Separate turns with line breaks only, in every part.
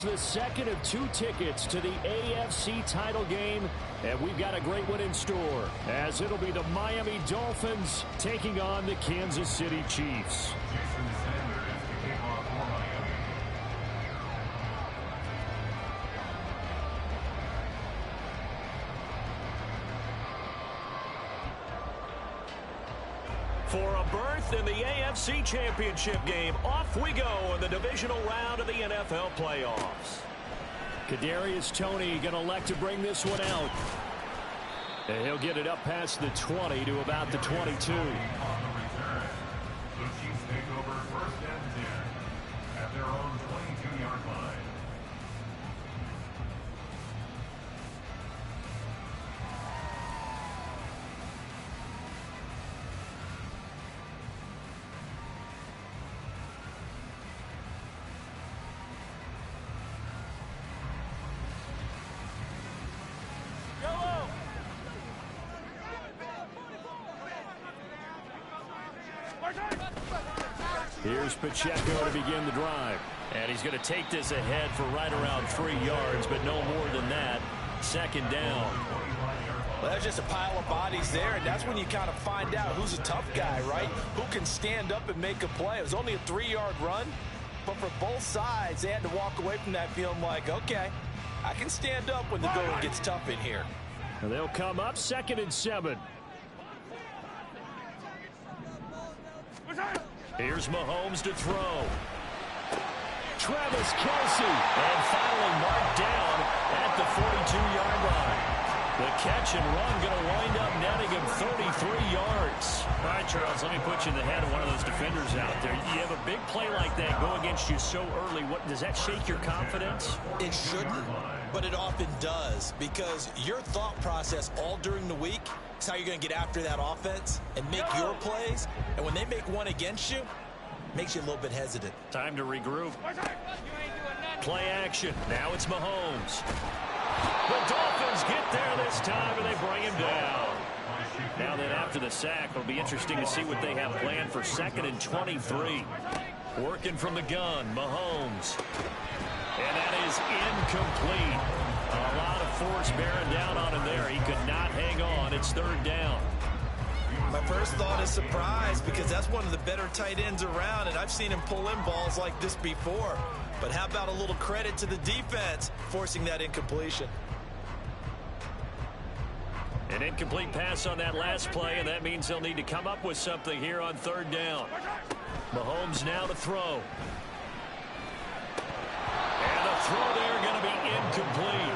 The second of 2 tickets to the AFC title game, and we've got a great one in store, as it'll be the Miami Dolphins taking on the Kansas City Chiefs.
For a berth in the AFC Championship game, off we go in the divisional round of the NFL playoffs.
Kadarius Toney going to elect to bring this one out. And he'll get it up past the 20 to about the 22.
The Chiefs take over first and 10 at their own 22-yard line.
Here's Pacheco to begin the drive.
And he's going to take this ahead for right around 3 yards, but no more than that. Second down.
Well, there's just a pile of bodies there, and that's when you kind of find out who's a tough guy, right? Who can stand up and make a play. It was only a 3-yard run, but for both sides, they had to walk away from that feeling like, okay, I can stand up when the going gets tough in here.
And they'll come up 2nd and 7.
Here's Mahomes to throw.
Travis Kelce.
And finally marked down at the 42-yard line. The catch and run going to wind up netting him 33 yards.
All right, Charles, let me put you in the head of one of those defenders out there. You have a big play like that go against you so early. What does that shake your confidence?
It shouldn't, but it often does, because your thought process all during the week is how you're going to get after that offense and make your plays. And when they make one against you, it makes you a little bit hesitant.
Time to regroup.
Play action. Now it's Mahomes. The Dolphins get there this time, and they bring him down.
Now then, after the sack, it'll be interesting to see what they have planned for 2nd and 23.
Working from the gun, Mahomes. And that is incomplete. A lot of force bearing down on him there. He could not hang on. It's 3rd down.
My first thought is surprise, because that's one of the better tight ends around, and I've seen him pull in balls like this before. But how about a little credit to the defense forcing that incompletion?
An incomplete pass on that last play, and that means they'll need to come up with something here on 3rd down. Mahomes now to throw. And the throw there going to be incomplete.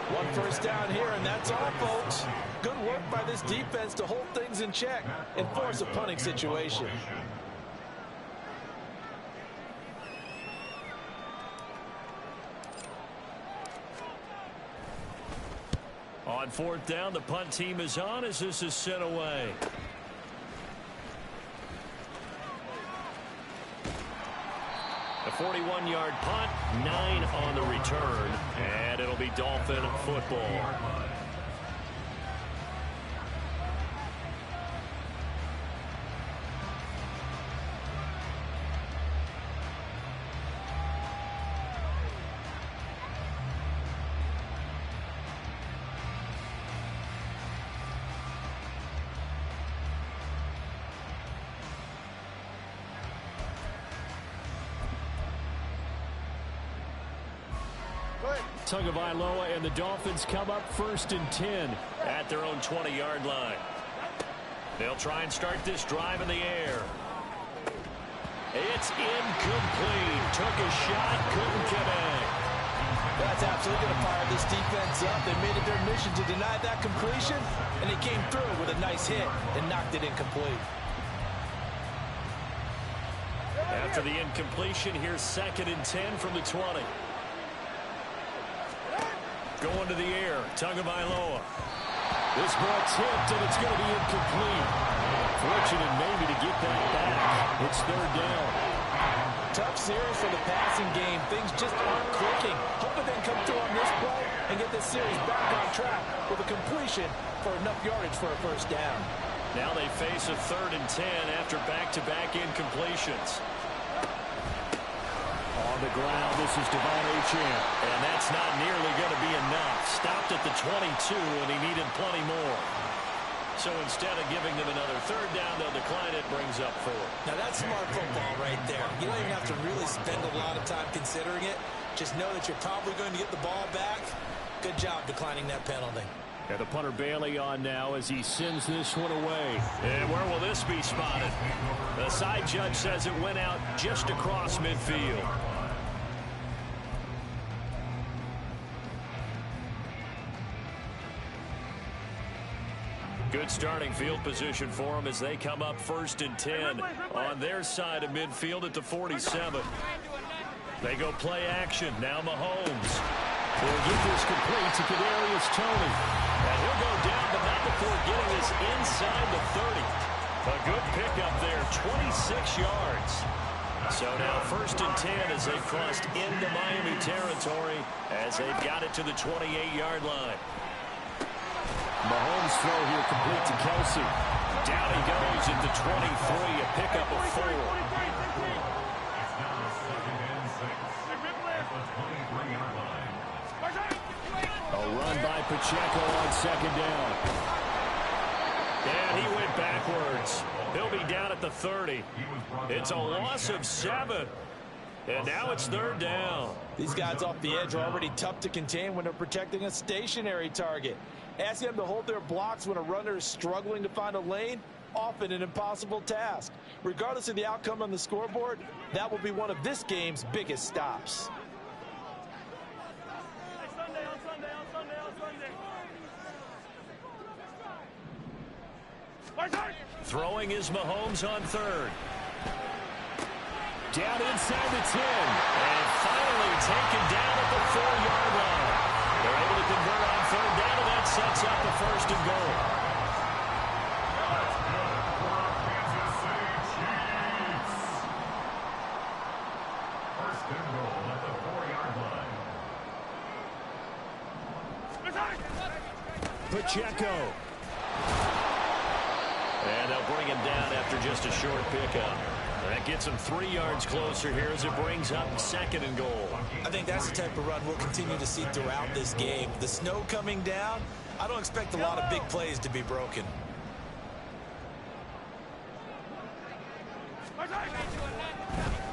1 first down here, and that's all, folks. Good work by this defense to hold things in check and force a punting situation.
On 4th down, the punt team is on as this is sent away. A 41-yard punt, 9 on the return, and it'll be Dolphin football.
Tagovailoa and the Dolphins come up 1st and 10
at their own 20-yard line. They'll try and start this drive in the air. It's incomplete. Took a shot, couldn't connect.
That's absolutely going to fire this defense up. They made it their mission to deny that completion, and they came through with a nice hit and knocked it incomplete.
After the incompletion, here's 2nd and 10 from the 20. Going to the air, Tagovailoa.
This ball tipped, and it's going to be incomplete. Fortunate maybe to get that back. It's 3rd down.
Tough series for the passing game. Things just aren't clicking. Hoping they can come through on this play and get this series back on track with a completion for enough yardage for a 1st down.
Now they face a 3rd and 10 after back-to-back incompletions.
On the ground, this is Devon Achane.
And that's not nearly going to be enough. Stopped at the 22, and he needed plenty more. So instead of giving them another third down, they'll decline it, brings up 4.
Now that's smart football right there. You don't even have to really spend a lot of time considering it. Just know that you're probably going to get the ball back. Good job declining that penalty.
And the punter Bailey on now as he sends this one away.
And where will this be spotted? The side judge says it went out just across midfield. Good starting field position for them as they come up 1st and 10 on their side of midfield at the 47. They go play action. Now Mahomes.
He'll get this complete to Kadarius Toney.
And he'll go down, but not before getting this inside the 30. A good pickup there, 26 yards. So now 1st and 10 as they've crossed into Miami territory as they've got it to the 28-yard line.
Mahomes throw here complete to Kelsey.
Down he goes at the 23, a pickup of 4.
It's now 2nd and 6 at the 23-yard line.
A run by Pacheco on 2nd down.
And he went backwards. He'll be down at the 30. It's a loss of 7. And now it's 3rd down.
These guys off the edge are already tough to contain when they're protecting a stationary target. Asking them to hold their blocks when a runner is struggling to find a lane, often an impossible task. Regardless of the outcome on the scoreboard, that will be one of this game's biggest stops.
Throwing is Mahomes on 3rd.
Down inside the 10.
And finally taken down at the 4-yard line. They're able to convert on 3rd down, and that sets up the 1st and goal.
That's good for Kansas City Chiefs. 1st and goal at the 4-yard line.
Pacheco.
And they'll bring him down after just a short pickup. That gets him 3 yards closer here as it brings up 2nd and goal.
I think that's the type of run we'll continue to see throughout this game. The snow coming down, I don't expect a lot of big plays to be broken.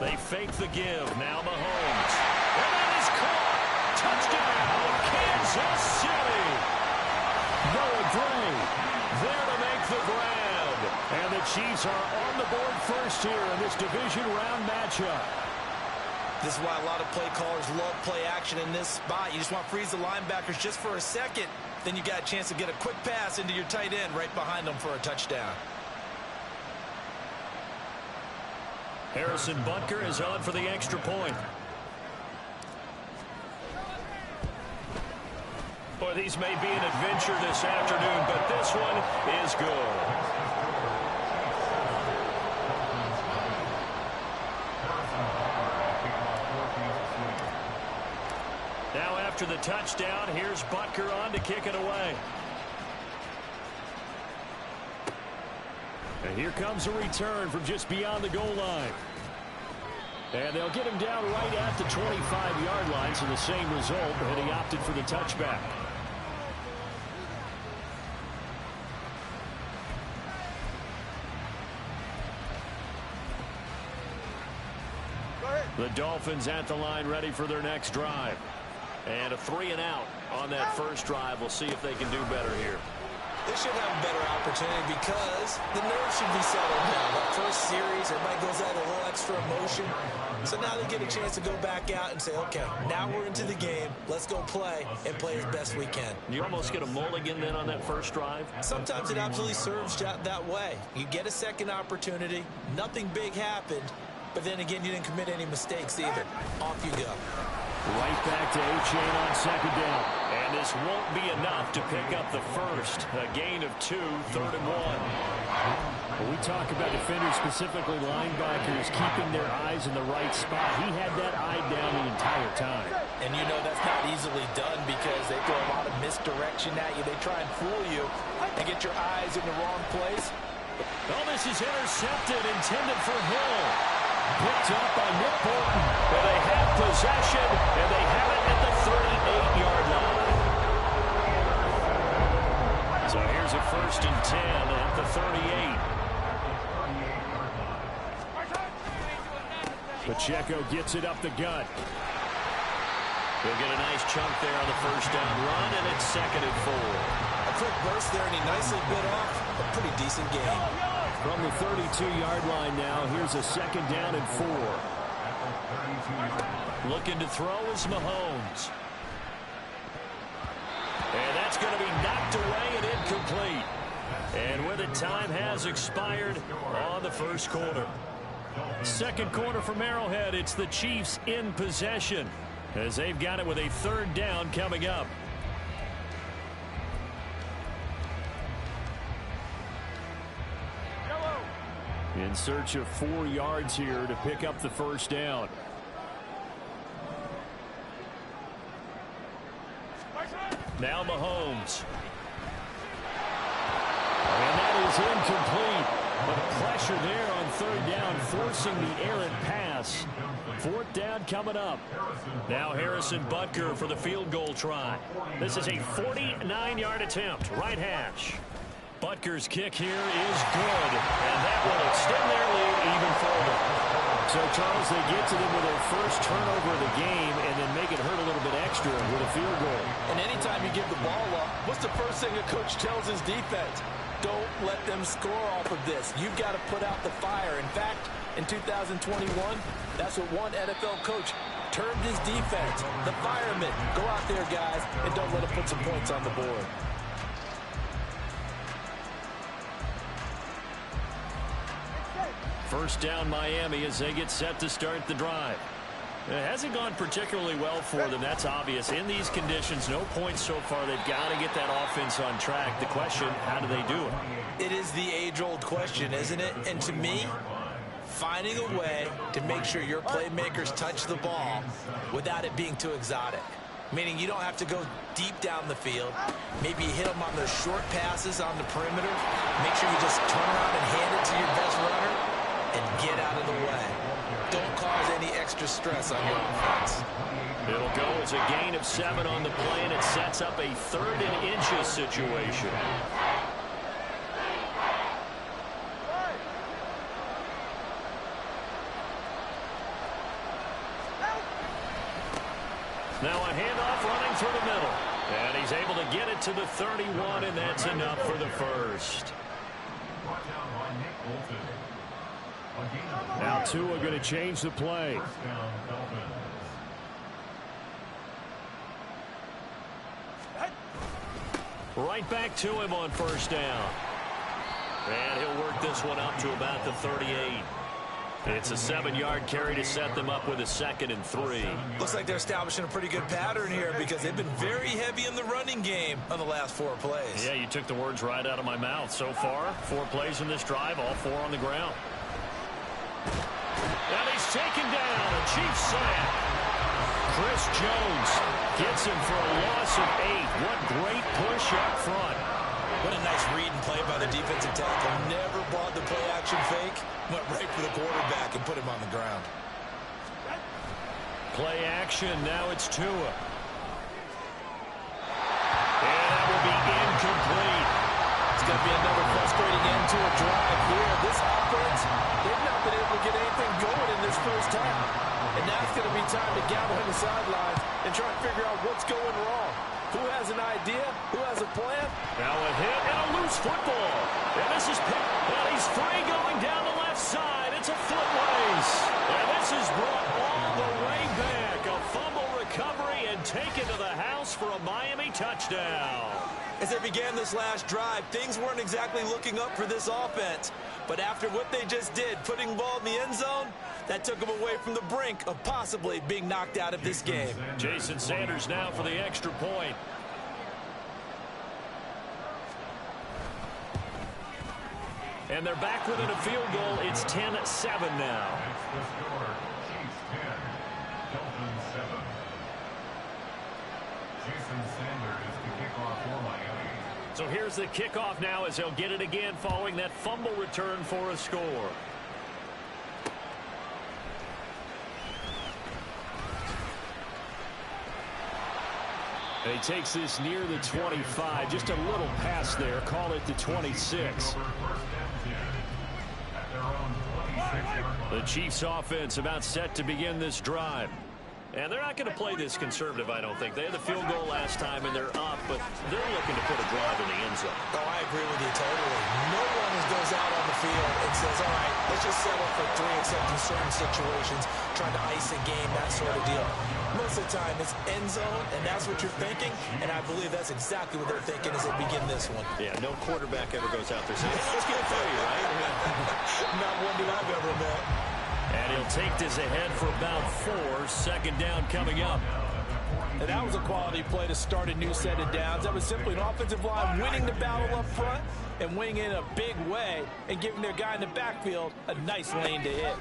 They fake the give. Now Mahomes. And that is caught. Touchdown, Kansas City.
Noah Gray there to make the grab. And the Chiefs are on the board first here in this division round matchup.
This is why a lot of play callers love play action in this spot. You just want to freeze the linebackers just for a second. Then you got a chance to get a quick pass into your tight end right behind them for a touchdown.
Harrison Butker is on for the extra point. Boy, these may be an adventure this afternoon, but this one is good. Now after the touchdown, here's Butker on to kick it away.
And here comes a return from just beyond the goal line. And they'll get him down right at the 25-yard line, so the same result, but he opted for the touchback. The Dolphins at the line ready for their next drive.
And a 3-and-out on that first drive. We'll see if they can do better here.
They should have a better opportunity because the nerves should be settled now. That first series, everybody goes out a little extra emotion. So now they get a chance to go back out and say, okay, now we're into the game. Let's go play and play as best we can.
You almost get a mulligan then on that first drive?
Sometimes it absolutely serves that way. You get a second opportunity. Nothing big happened. But then again, you didn't commit any mistakes either. Off you go.
Right back to Achane on second down.
And this won't be enough to pick up the first. A gain of 2, 3rd and 1.
When we talk about defenders, specifically linebackers, keeping their eyes in the right spot, he had that eye down the entire time.
And you know that's not easily done because they throw a lot of misdirection at you. They try and fool you and get your eyes in the wrong place.
Oh, this is intercepted, intended for Hill.
Picked up by Nick Bolton. And they have possession, and they have it at the 38-yard line. So here's a 1st and 10 at the 38. Pacheco gets it up the gut.
They'll get a nice chunk there on the 1st down run, and it's 2nd and 4.
A quick burst there, and he nicely bit off a pretty decent game.
From the 32-yard line now, here's a 2nd down and 4.
Looking to throw is Mahomes. And that's going to be knocked away and incomplete. And with it, time has expired on the 1st quarter.
2nd quarter from Arrowhead. It's the Chiefs in possession as they've got it with a 3rd down coming up. In search of 4 yards here to pick up the 1st down.
Now Mahomes.
And that is incomplete. But pressure there on 3rd down, forcing the errant pass. 4th down coming up.
Now Harrison Butker for the field goal try.
This is a 49-yard attempt, right hash.
Butker's kick here is good, and that will extend their lead even further.
So, Charles, they get to them with their first turnover of the game and then make it hurt a little bit extra with a field goal.
And anytime you give the ball up, what's the first thing a coach tells his defense? Don't let them score off of this. You've got to put out the fire. In fact, in 2021, that's what one NFL coach termed his defense, the firemen. Go out there, guys, and don't let them put some points on the board.
First down Miami as they get set to start the drive. It hasn't gone particularly well for them. That's obvious. In these conditions, no points so far. They've got to get that offense on track. The question, how do they do it?
It is the age-old question, isn't it? And to me, finding a way to make sure your playmakers touch the ball without it being too exotic. Meaning you don't have to go deep down the field. Maybe you hit them on their short passes on the perimeter. Make sure you just turn around and hand it to your best runner and get out of the way. Don't cause any extra stress on your offense.
It'll go as a gain of 7 on the play, and it sets up a 3rd and inches situation. Now a handoff running through the middle. And he's able to get it to the 31, and that's enough for the 1st. Now Tua going to change the play. Right back to him on 1st down.
And he'll work this one up to about the 38.
It's a 7-yard carry to set them up with a 2nd and 3.
Looks like they're establishing a pretty good pattern here because they've been very heavy in the running game on the last 4 plays.
Yeah, you took the words right out of my mouth. So far, 4 plays in this drive, all 4 on the ground. And he's taken down, a Chiefs sack. Chris Jones gets him for a loss of 8. What great push up front.
What a nice read and play by the defensive tackle. Never bought the play-action fake. Went right for the quarterback and put him on the ground.
Play action. Now it's Tua. And that will be incomplete.
It's going to be another frustrating end to a drive here. This offense, they've not been able to get anything going in this first half. And now it's going to be time to gather on the sidelines and try to figure out what's going wrong. Who has an idea? Who has a plan?
Now a hit and a loose football. And this is picked. And he's free going down the left side. It's a foot race. And this is brought all the way back. A fumble recovery and taken to the house for a Miami touchdown.
As they began this last drive, things weren't exactly looking up for this offense. But after what they just did, putting the ball in the end zone, that took them away from the brink of possibly being knocked out of this game.
Jason Sanders now for the extra point. And they're back within a field goal. It's 10-7 now. So here's the kickoff now as they'll get it again following that fumble return for a score.
And he takes this near the 25. Just a little pass there. Call it the 26. The Chiefs offense about set to begin this drive. And they're not going to play this conservative, I don't think. They had the field goal last time, and they're up, but they're looking to put a drive in the end zone.
Oh, I agree with you totally. No one goes out on the field and says, all right, let's just settle for 3, except in certain situations, trying to ice a game, that sort of deal. Most of the time, it's end zone, and that's what you're thinking, and I believe that's exactly what they're thinking as they begin this one.
Yeah, no quarterback ever goes out there saying, hey, let's get it for you, right?
Not one that I've ever met.
And he'll take this ahead for about 4. Second down coming up.
And that was a quality play to start a new set of downs. That was simply an offensive line winning the battle up front and winning in a big way and giving their guy in the backfield a nice lane to hit.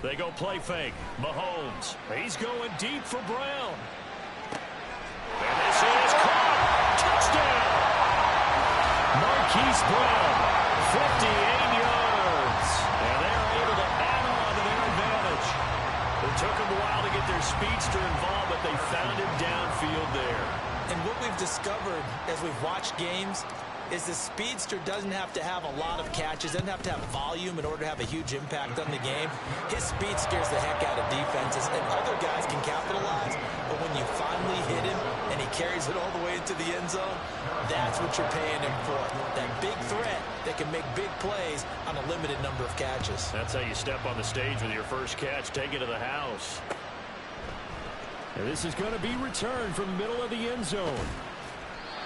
They go play fake. Mahomes. He's going deep for Brown. And this is caught. Touchdown. Marquise Brown, 58 yards. And they're able to add on to their advantage. It took them a while to get their speedster involved, but they found him downfield there.
And what we've discovered as we've watched games is the speedster doesn't have to have a lot of catches, doesn't have to have volume in order to have a huge impact on the game. His speed scares the heck out of defenses, and other guys can capitalize. But when you finally hit him and he carries it all the way into the end zone, that's what you're paying him for. That big threat that can make big plays on a limited number of catches.
That's how you step on the stage with your first catch. Take it to the house. And this is going to be returned from the middle of the end zone.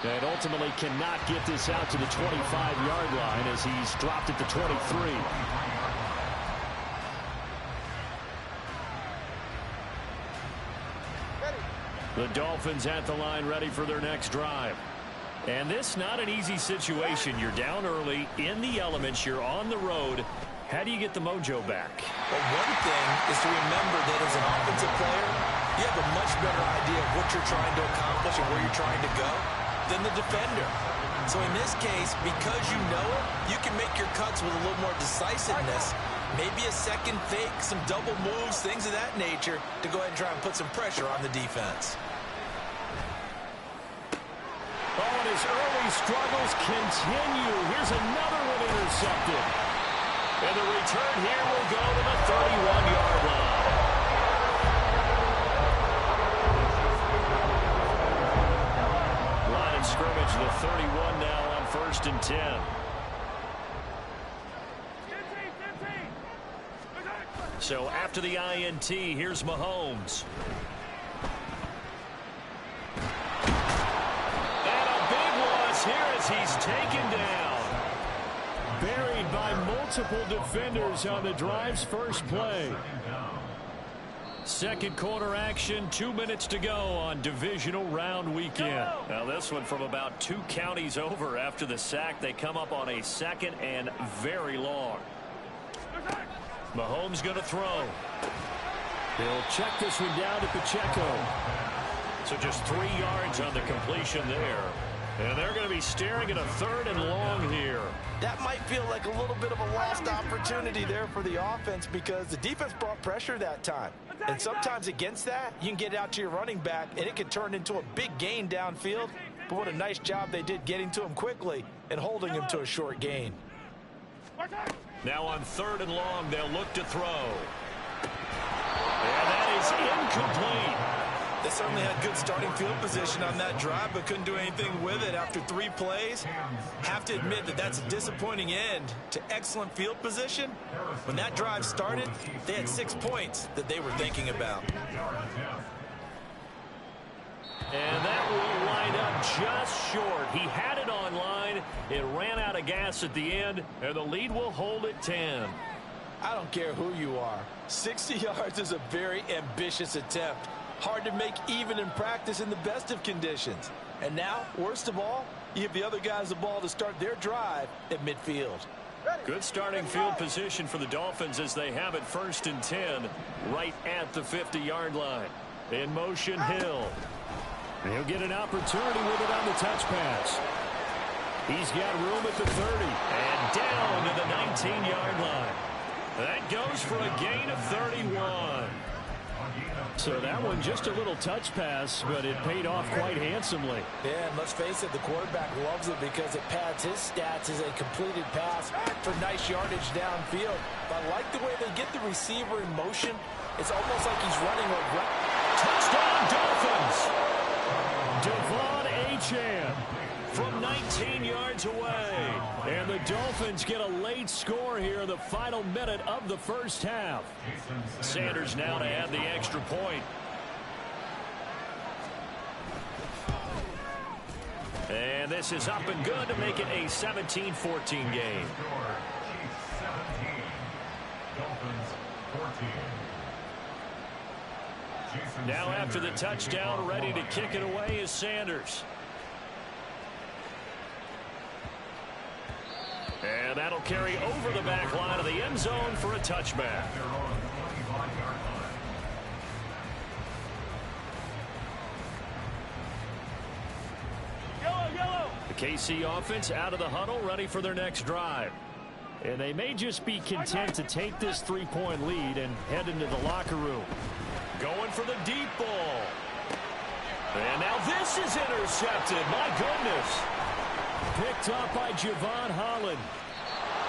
And ultimately cannot get this out to the 25-yard line as he's dropped at the 23. The Dolphins at the line ready for their next drive. And this not an easy situation. You're down early, in the elements, you're on the road. How do you get the mojo back?
Well, one thing is to remember that as an offensive player, you have a much better idea of what you're trying to accomplish and where you're trying to go than the defender. So in this case, because you know it, you can make your cuts with a little more decisiveness. Maybe a second fake, some double moves, things of that nature to go ahead and try and put some pressure on the defense.
Oh, and his early struggles continue. Here's another one intercepted. And the return here will go to the 31-yard line. Line of scrimmage, the 31 now on 1st and 10. So after the INT, here's Mahomes. And a big loss here as he's taken down. Buried by multiple defenders on the drive's first play. Second quarter action, 2 minutes to go on divisional round weekend. Now this one from about 2 counties over after the sack. They come up on a second and very long. Mahomes going to throw. He'll check this one down to Pacheco. So just 3 yards on the completion there. And they're going to be staring at a 3rd and long here.
That might feel like a little bit of a lost opportunity there for the offense because the defense brought pressure that time. And sometimes against that, you can get it out to your running back, and it can turn into a big gain downfield. But what a nice job they did getting to him quickly and holding him to a short gain.
Now on 3rd and long, they'll look to throw. And that is incomplete.
They certainly had good starting field position on that drive, but couldn't do anything with it after 3 plays. Have to admit that that's a disappointing end to excellent field position. When that drive started, they had 6 points that they were thinking about.
And that will line up just short. He had it on line. It ran out of gas at the end, and the lead will hold at 10.
I don't care who you are. 60 yards is a very ambitious attempt. Hard to make even in practice in the best of conditions. And now, worst of all, you give the other guys the ball to start their drive at midfield.
Good starting field position for the Dolphins as they have it 1st and 10 right at the 50-yard line. In motion, Hill. He'll get an opportunity with it on the touch pass. He's got room at the 30 and down to the 19-yard line. That goes for a gain of 31. So that one just a little touch pass, but it paid off quite handsomely.
Yeah, and let's face it, the quarterback loves it because it pads his stats as a completed pass for nice yardage downfield. But I like the way they get the receiver in motion. It's almost like he's running a
touchdown Dolphins. Devon Achane from 19 yards away. And the Dolphins get a late score here in the final minute of the first half. Sanders now to add the extra point. And this is up and good to make it a 17-14 game. Now after the touchdown, ready to kick it away is Sanders. And that'll carry over the back line of the end zone for a touchback. The KC offense out of the huddle, ready for their next drive. And they may just be content to take this 3-point lead and head into the locker room. Going for the deep ball. And now this is intercepted. My goodness. Picked up by Javon Holland.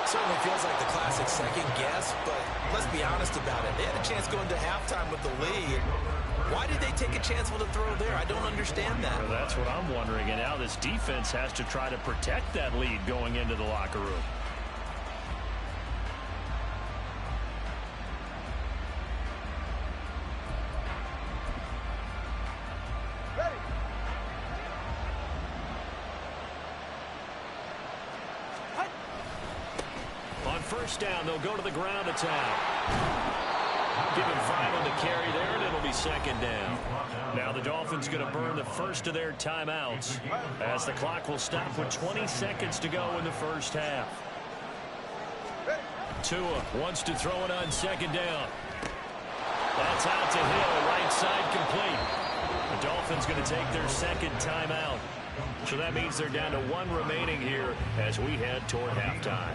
certainly feels like the classic second guess, but let's be honest about it. They had a chance going to halftime with the lead. Why did they take a chance with a throw there? I don't understand that.
Well, that's what I'm wondering. And now this defense has to try to protect that lead going into the locker room. First down, they'll go to the ground attack. Give him 5 on the carry there, and it'll be second down. Now the Dolphins going to burn the first of their timeouts as the clock will stop with 20 seconds to go in the first half. Tua wants to throw it on second down. That's out to Hill, right side complete. The Dolphins going to take their second timeout. So that means they're down to 1 remaining here as we head toward halftime.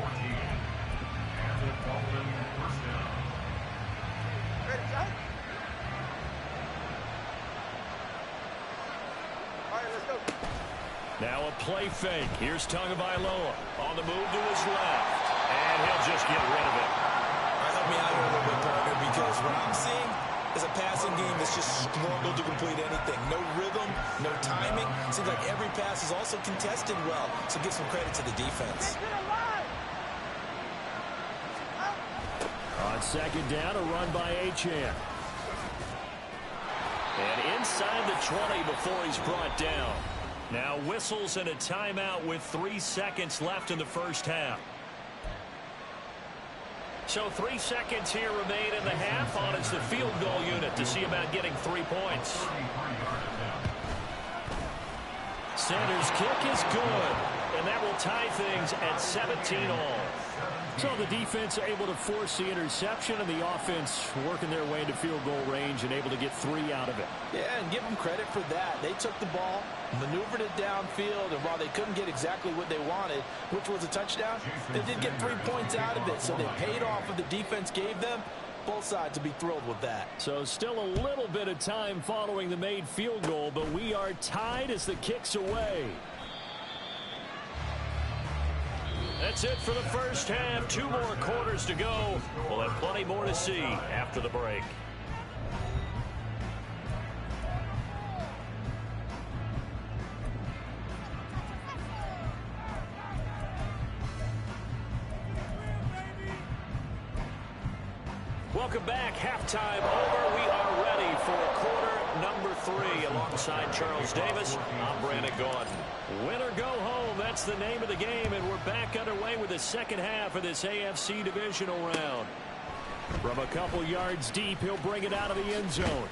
Now a play fake. Here's Tagovailoa on the move to his left. And he'll just get rid of it.
Help me out here a little bit, partner, because what I'm seeing is a passing game that's just struggled to complete anything. No rhythm, no timing. Seems like every pass is also contested well. So give some credit to the defense.
On second down, a run by Achane. And inside the 20 before he's brought down. Now whistles and a timeout with 3 seconds left in the first half. So 3 seconds here remain in the half. On it's the field goal unit to see about getting 3 points. Sanders' kick is good. And that will tie things at 17-all. So the defense able to force the interception, and the offense working their way into field goal range and able to get 3 out of it.
Yeah, and give them credit for that. They took the ball, maneuvered it downfield, and while they couldn't get exactly what they wanted, which was a touchdown, they did get 3 points out of it. So they paid off what the defense gave them. Both sides will be thrilled with that.
So still a little bit of time following the made field goal, but we are tied as the kick's away. That's it for the first half. 2 more quarters to go. We'll have plenty more to see after the break. Welcome back. Halftime over. We are ready for quarter number 3. Alongside Charles Davis, I'm Brandon Gaudin. Win or go home, that's the name of the game, and we're back underway with the second half of this AFC divisional round. From a couple yards deep, he'll bring it out of the end zone.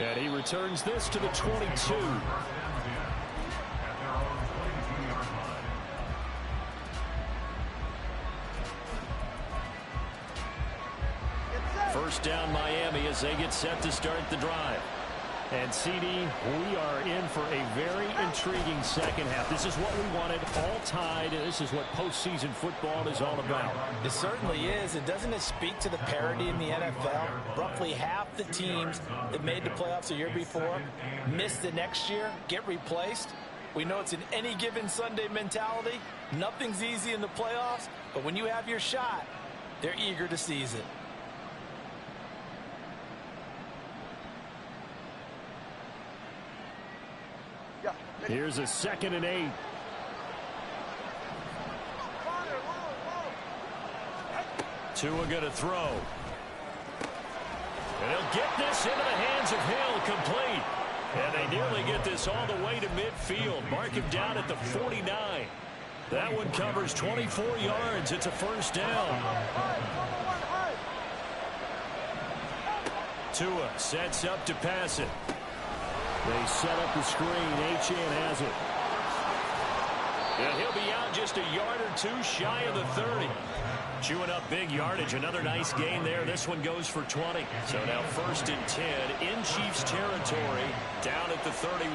And he returns this to the 22. First down Miami as they get set to start the drive. And CD, we are in for a very intriguing second half. This is what we wanted, all tied. This is what postseason football is all about.
It certainly is. And doesn't it speak to the parity in the NFL? Roughly half the teams that made the playoffs the year before missed the next year, get replaced. We know it's an any given Sunday mentality. Nothing's easy in the playoffs, but when you have your shot, they're eager to seize it.
Here's a 2nd and 8. Tua going to throw. And he'll get this into the hands of Hill, complete. And they nearly get this all the way to midfield. Mark him down at the 49. That one covers 24 yards. It's a first down. Tua sets up to pass it. They set up the screen. Achane has it. And he'll be out just a yard or two shy of the 30. Chewing up big yardage. Another nice gain there. This one goes for 20. So now 1st and 10 in Chiefs territory, down at the 31.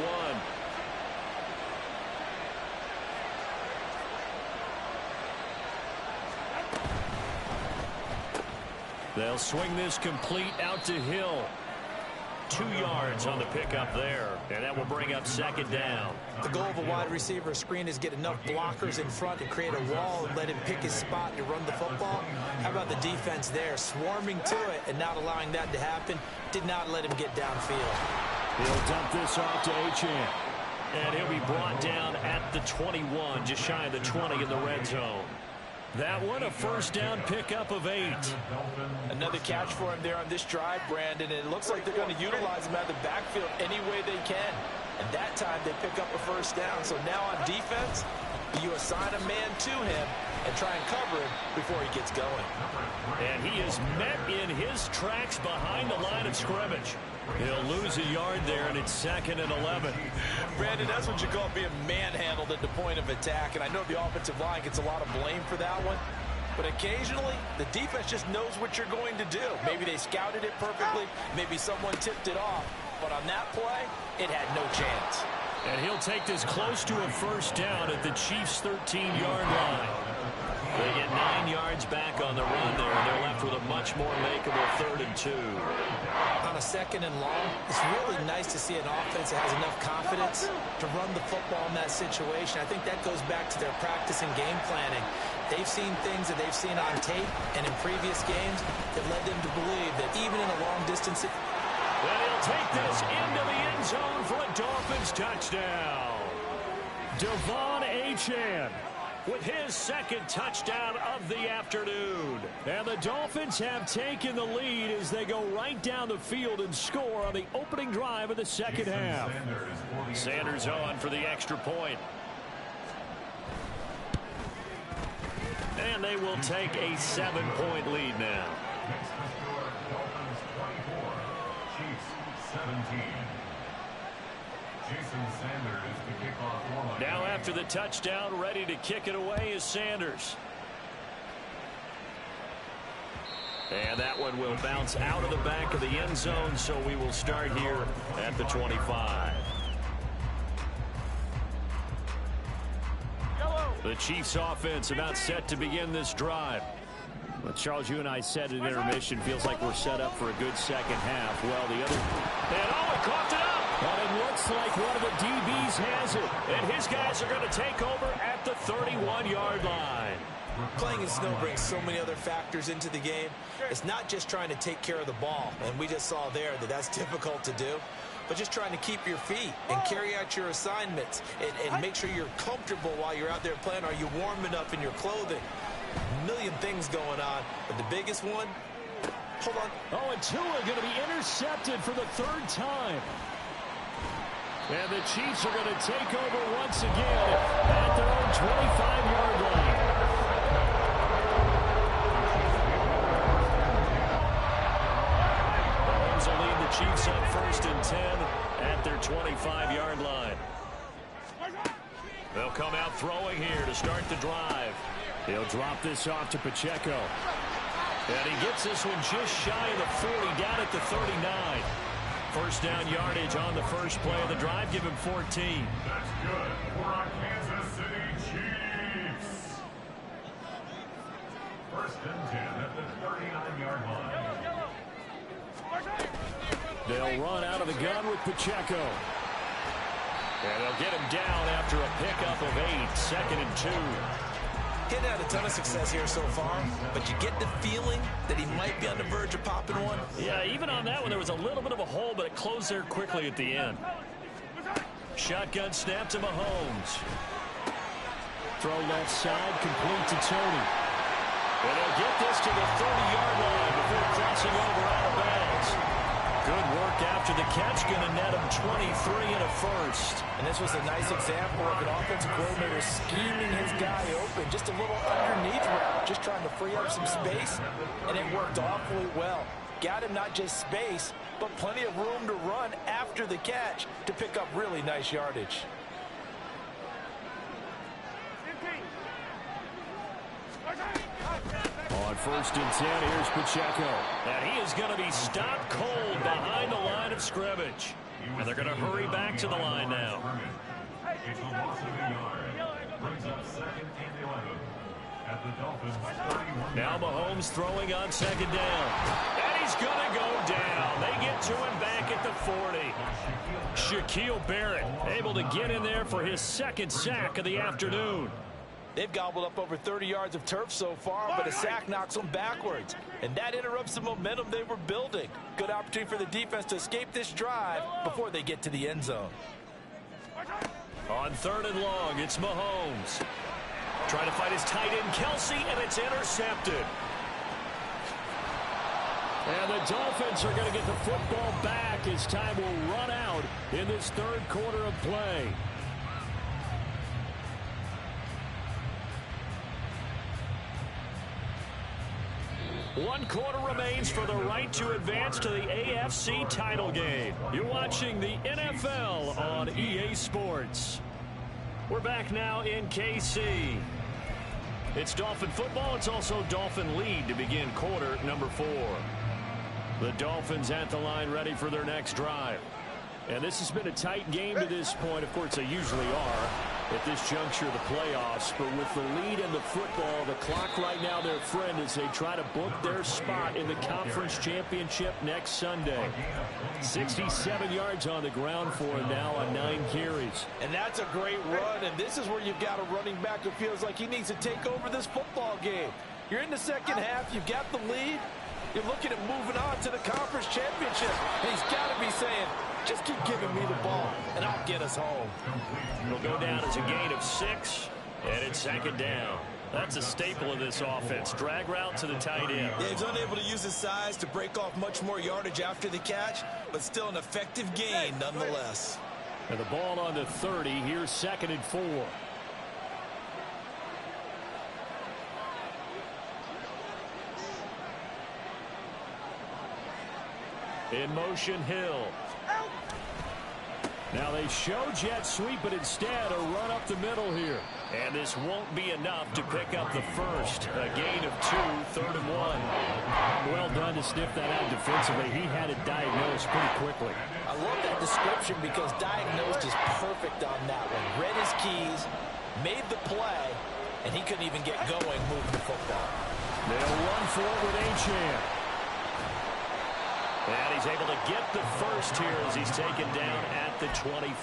They'll swing this complete out to Hill. 2 yards on the pickup there, and that will bring up 2nd down.
The goal of a wide receiver screen is get enough blockers in front to create a wall and let him pick his spot to run the football. How about the defense there, swarming to it and not allowing that to happen? Did not let him get downfield.
He'll dump this off to Achane, and he'll be brought down at the 21, just shy of the 20 in the red zone. That one, a first down pickup of 8.
Another catch for him there on this drive, Brandon, and it looks like they're going to utilize him out of the backfield any way they can. And that time they pick up a first down. So now on defense, you assign a man to him and try and cover him before he gets going.
And he is met in his tracks behind the line of scrimmage. He'll lose a yard there, and it's 2nd and 11.
Brandon, that's what you call being manhandled at the point of attack. And I know the offensive line gets a lot of blame for that one. But occasionally, the defense just knows what you're going to do. Maybe they scouted it perfectly. Maybe someone tipped it off. But on that play, it had no chance.
And he'll take this close to a first down at the Chiefs' 13-yard line. They get 9 yards back on the run there, and they're left with a much more makeable 3rd and 2.
On a 2nd and long, it's really nice to see an offense that has enough confidence to run the football in that situation. I think that goes back to their practice and game planning. They've seen things that they've seen on tape and in previous games that led them to believe that even in a long distance...
And he'll take this into the end zone for a Dolphins touchdown. Devon Achane with his 2nd touchdown of the afternoon. And the Dolphins have taken the lead as they go right down the field and score on the opening drive of the second half. Sanders on for the extra point. And they will take a 7-point lead now.
Dolphins 24, Chiefs 17. Jason Sanders to kick off one.
Now after the touchdown, ready to kick it away is Sanders. And that one will bounce out of the back of the end zone, so we will start here at the 25. The Chiefs offense about set to begin this drive. Well, Charles, you and I said at intermission, feels like we're set up for a good second half. Well, the other... And oh, it coughed it up! And it looks like one of the DBs has it. And his guys are going to take over at the 31-yard line.
Playing in snow brings so many other factors into the game. It's not just trying to take care of the ball, and we just saw there that that's difficult to do, but just trying to keep your feet and carry out your assignments and make sure you're comfortable while you're out there playing. Are you warm enough in your clothing? A million things going on, but the biggest one, hold on.
Oh, and Tua going to be intercepted for the 3rd time. And the Chiefs are going to take over once again at their own 25-yard line. Mahomes will lead the Chiefs on 1st and 10 at their 25-yard line. They'll come out throwing here to start the drive. He'll drop this off to Pacheco. And he gets this one just shy of the 40, down at the 39. First down yardage on the first play of the drive. Give him 14.
That's good for our Kansas City Chiefs. First and 10 at the 39-yard line.
They'll run out of the gun with Pacheco. And they'll get him down after a pickup of 8. Second and 2.
He's had a ton of success here so far, but you get the feeling that he might be on the verge of popping one.
Yeah, even on that one, there was a little bit of a hole, but it closed there quickly at the end. Shotgun snap to Mahomes. Throw left side, complete to Tony. And they'll get this to the 30-yard line before crossing over out of bounds. Good work after the catch, going to net him 23 and a first.
And this was a nice example of an offensive coordinator scheming his guy open. Just a little underneath route, just trying to free up some space, and it worked awfully well. Got him not just space, but plenty of room to run after the catch to pick up really nice yardage.
On first and 10, here's Pacheco. And he is going to be stopped cold behind the line of scrimmage. And they're going to hurry back to the line now.
It's a loss of a yard. Brings up second and 11 at the Dolphins' 31.
Now Mahomes throwing on second down. And he's going to go down. They get to him back at the 40. Shaquille Barrett able to get in there for his second sack of the afternoon.
They've gobbled up over 30 yards of turf so far, but a sack knocks them backwards. And that interrupts the momentum they were building. Good opportunity for the defense to escape this drive before they get to the end zone.
On third and long, it's Mahomes. Trying to fight his tight end, Kelsey, and it's intercepted. And the Dolphins are going to get the football back as time will run out in this third quarter of play. One quarter remains for the right to advance to the AFC title game. You're watching the NFL on EA Sports. We're back now in KC. It's Dolphin football. It's also Dolphin lead to begin quarter number 4. The Dolphins at the line ready for their next drive. And this has been a tight game to this point. Of course, they usually are at this juncture of the playoffs. But with the lead in the football, the clock right now their friend as they try to book their spot in the conference championship next Sunday. 67 yards on the ground for him now on 9 carries.
And that's a great run, and this is where you've got a running back who feels like he needs to take over this football game. You're in the second half, you've got the lead, you're looking at moving on to the conference championship, and he's got to be saying, just keep giving me the ball, and I'll get us home.
It'll go down as a gain of 6, and it's second down. That's a staple of this offense. Drag route to the tight end.
Yeah, he's unable to use his size to break off much more yardage after the catch, but still an effective gain nonetheless.
And the ball on the 30. Here's second and 4. In motion, Hill. Now they show jet sweep, but instead a run up the middle here. And this won't be enough to pick up the first. A gain of 2, third and 1. Well done to sniff that out defensively. He had it diagnosed pretty quickly.
I love that description because diagnosed is perfect on that one. Read his keys, made the play, and he couldn't even get going moving the football.
They'll run for it with Achane. And he's able to get the first here as he's taken down at the 25.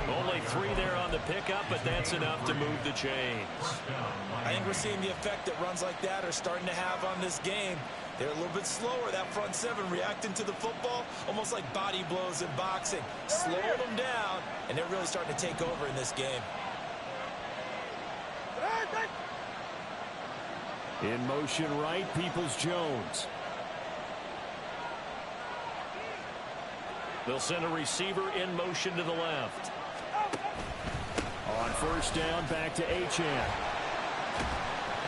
Only 3 there on the pickup, but that's enough to move the chains.
I think we're seeing the effect that runs like that are starting to have on this game. They're a little bit slower, that front 7, reacting to the football, almost like body blows in boxing. Slowing them down, and they're really starting to take over in this game.
In motion right, Peoples-Jones. They'll send a receiver in motion to the left. On first down, back to Achane.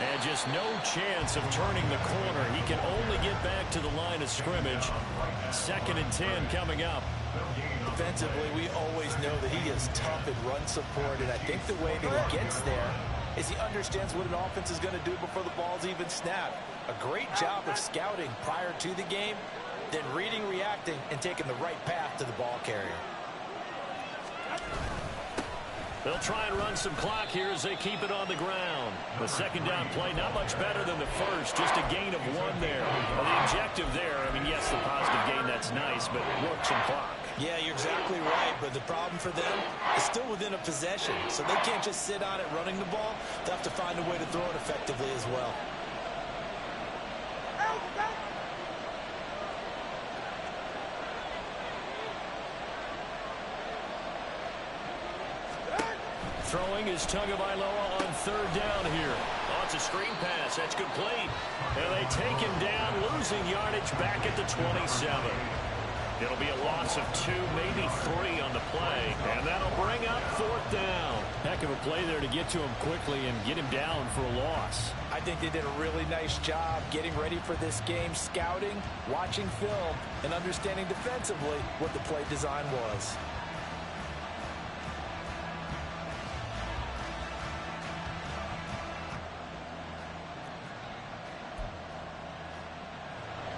And just no chance of turning the corner. He can only get back to the line of scrimmage. Second and 10 coming up.
Defensively, we always know that he is tough in run support, and I think the way that he gets there is he understands what an offense is going to do before the ball's even snapped. A great job of scouting prior to the game, then reading, reacting, and taking the right path to the ball carrier.
They'll try and run some clock here as they keep it on the ground. The second down play, not much better than the first, just a gain of 1 there. Well, the objective there, I mean, yes, the positive gain, that's nice, but work some clock.
Yeah, you're exactly right, but the problem for them is still within a possession, so they can't just sit on it running the ball. They'll have to find a way to throw it effectively as well.
Throwing is Tagovailoa on third down here. Oh, it's a screen pass. That's complete. And they take him down, losing yardage back at the 27. It'll be a loss of 2, maybe 3 on the play. And that'll bring up 4th down. Heck of a play there to get to him quickly and get him down for a loss.
I think they did a really nice job getting ready for this game, scouting, watching film, and understanding defensively what the play design was.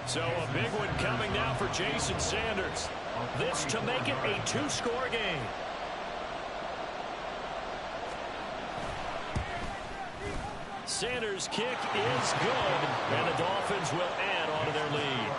So a big one coming now for Jason Sanders. This to make it a 2-score game. Sanders' kick is good, and the Dolphins will add on to their lead.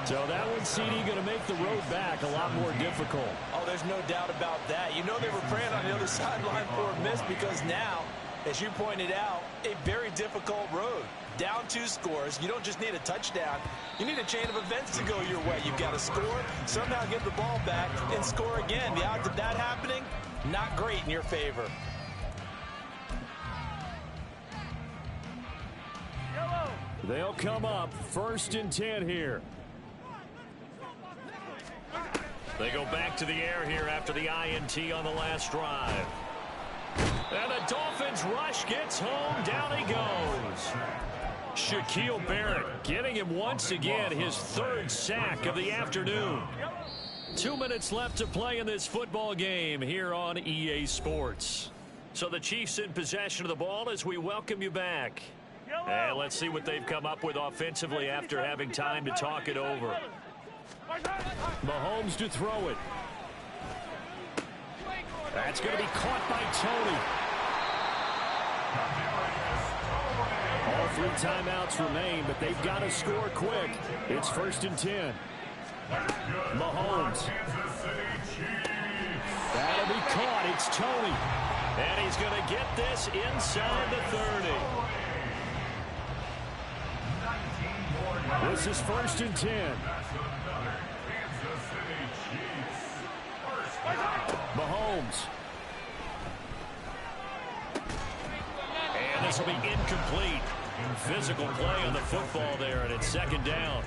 So that one, CD, going to make the road back a lot more difficult.
Oh, there's no doubt about that. You know they were praying on the other sideline for a miss because now, as you pointed out, a very difficult road. Down 2 scores. You don't just need a touchdown. You need a chain of events to go your way. You've got to score, somehow get the ball back, and score again. The odds of that happening, not great in your favor.
They'll come up 1st and 10 here. They go back to the air here after the INT on the last drive. And the Dolphins rush gets home. Down he goes. Shaquille Barrett getting him once again his 3rd sack of the afternoon. 2 minutes left to play in this football game here on EA Sports. So the Chiefs in possession of the ball as we welcome you back. And let's see what they've come up with offensively after having time to talk it over. Mahomes to throw it. That's going to be caught by Tony. All 3 timeouts remain, but they've got to score quick. It's 1st and 10. Mahomes. That'll be caught. It's Tony. And he's going to get this inside the 30. This is 1st and 10. Mahomes. And this will be incomplete. Physical play on the football there, and it's 2nd down.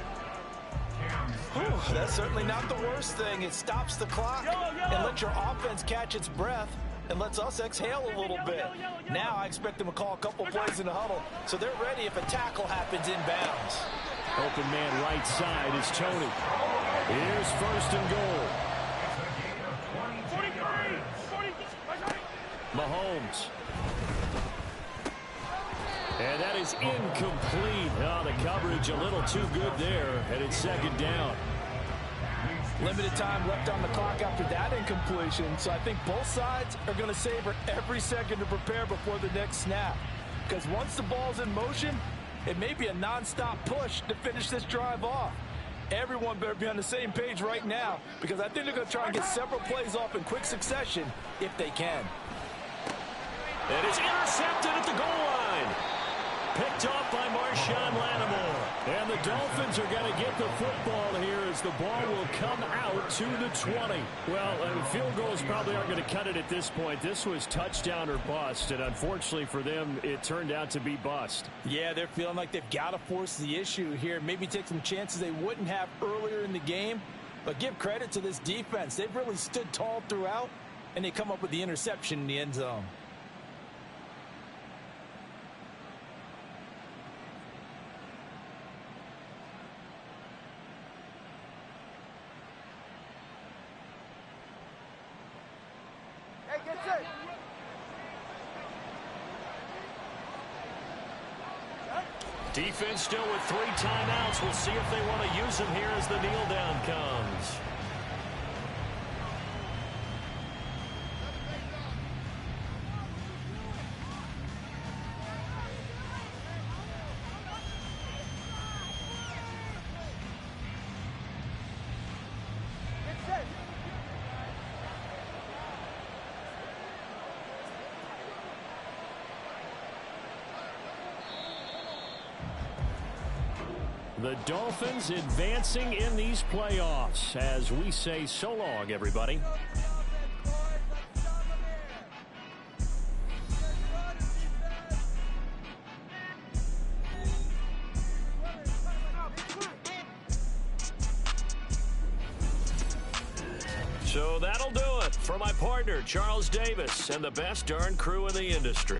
Whew, that's certainly not the worst thing. It stops the clock and lets your offense catch its breath and lets us exhale a little bit. Now I expect them to call a couple plays in the huddle so they're ready if a tackle happens inbounds.
Open man right side is Tony. Here's 1st and goal. Mahomes. And that is incomplete. Oh, the coverage a little too good there, and it's 2nd down.
Limited time left on the clock after that incompletion, so I think both sides are going to savor every second to prepare before the next snap. Because once the ball's in motion, it may be a nonstop push to finish this drive off. Everyone better be on the same page right now, because I think they're going to try and get several plays off in quick succession if they can.
It is intercepted at the goal line. Picked off by Marshawn Lattimore. And the Dolphins are going to get the football here as the ball will come out to the 20. Well, field goals probably aren't going to cut it at this point. This was touchdown or bust, and unfortunately for them, it turned out to be bust.
Yeah, they're feeling like they've got to force the issue here. Maybe take some chances they wouldn't have earlier in the game. But give credit to this defense. They've really stood tall throughout, and they come up with the interception in the end zone.
Defense still with 3 timeouts. We'll see if they want to use them here as the kneel down comes. The Dolphins advancing in these playoffs as we say so long, everybody. So that'll do it for my partner, Charles Davis, and the best darn crew in the industry.